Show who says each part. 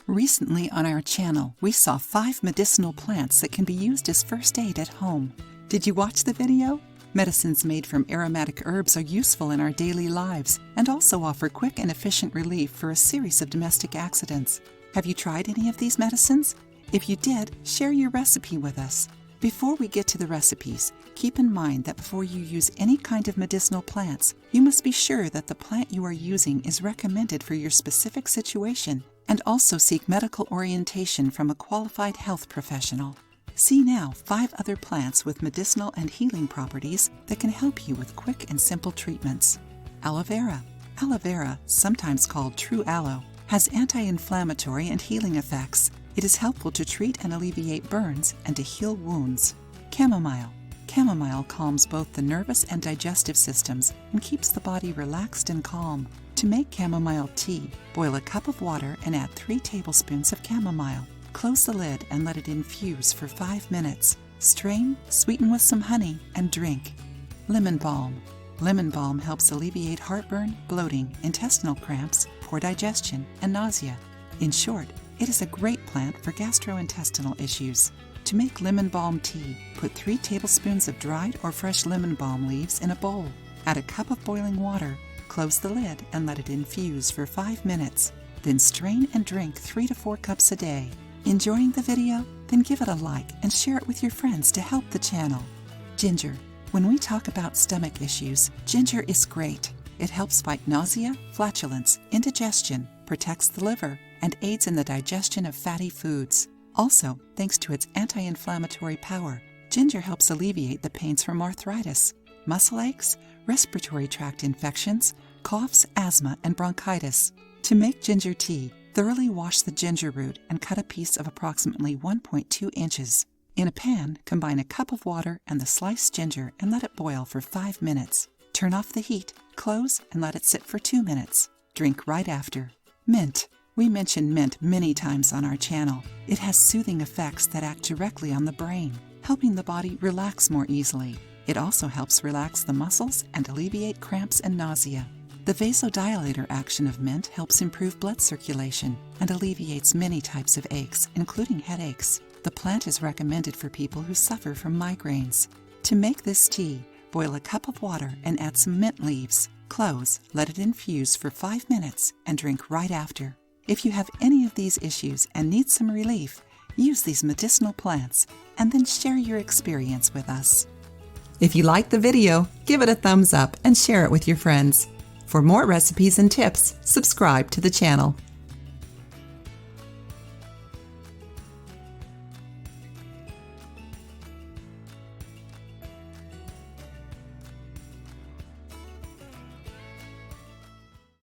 Speaker 1: Recently on our channel, we saw 5 medicinal plants that can be used as first aid at home. Did you watch the video? Medicines made from aromatic herbs are useful in our daily lives and also offer quick and efficient relief for a series of domestic accidents. Have you tried any of these medicines? If you did, share your recipe with us. Before we get to the recipes, keep in mind that before you use any kind of medicinal plants, you must be sure that the plant you are using is recommended for your specific situation, and also seek medical orientation from a qualified health professional. See now 5 other plants with medicinal and healing properties that can help you with quick and simple treatments. Aloe vera. Aloe vera, sometimes called true aloe, has anti-inflammatory and healing effects. It is helpful to treat and alleviate burns and to heal wounds. Chamomile. Chamomile calms both the nervous and digestive systems and keeps the body relaxed and calm. To make chamomile tea, boil a cup of water and add 3 tablespoons of chamomile. Close the lid and let it infuse for 5 minutes. Strain, sweeten with some honey, and drink. Lemon balm. Lemon balm helps alleviate heartburn, bloating, intestinal cramps, poor digestion, and nausea. In short, it is a great plant for gastrointestinal issues. To make lemon balm tea, put 3 tablespoons of dried or fresh lemon balm leaves in a bowl. Add a cup of boiling water, close the lid, and let it infuse for 5 minutes. Then strain and drink 3 to 4 cups a day. Enjoying the video? Then give it a like and share it with your friends to help the channel. Ginger. When we talk about stomach issues, ginger is great. It helps fight nausea, flatulence, indigestion, protects the liver, and aids in the digestion of fatty foods. Also, thanks to its anti-inflammatory power, ginger helps alleviate the pains from arthritis, muscle aches, respiratory tract infections, coughs, asthma, and bronchitis. To make ginger tea, thoroughly wash the ginger root and cut a piece of approximately 1.2 inches. In a pan, combine a cup of water and the sliced ginger and let it boil for 5 minutes. Turn off the heat, close, and let it sit for 2 minutes. Drink right after. Mint. We mention mint many times on our channel. It has soothing effects that act directly on the brain, helping the body relax more easily. It also helps relax the muscles and alleviate cramps and nausea. The vasodilator action of mint helps improve blood circulation and alleviates many types of aches, including headaches. The plant is recommended for people who suffer from migraines. To make this tea, boil a cup of water and add some mint leaves. Close, let it infuse for 5 minutes, and drink right after. If you have any of these issues and need some relief, use these medicinal plants and then share your experience with us. If you liked the video, give it a thumbs up and share it with your friends. For more recipes and tips, subscribe to the channel.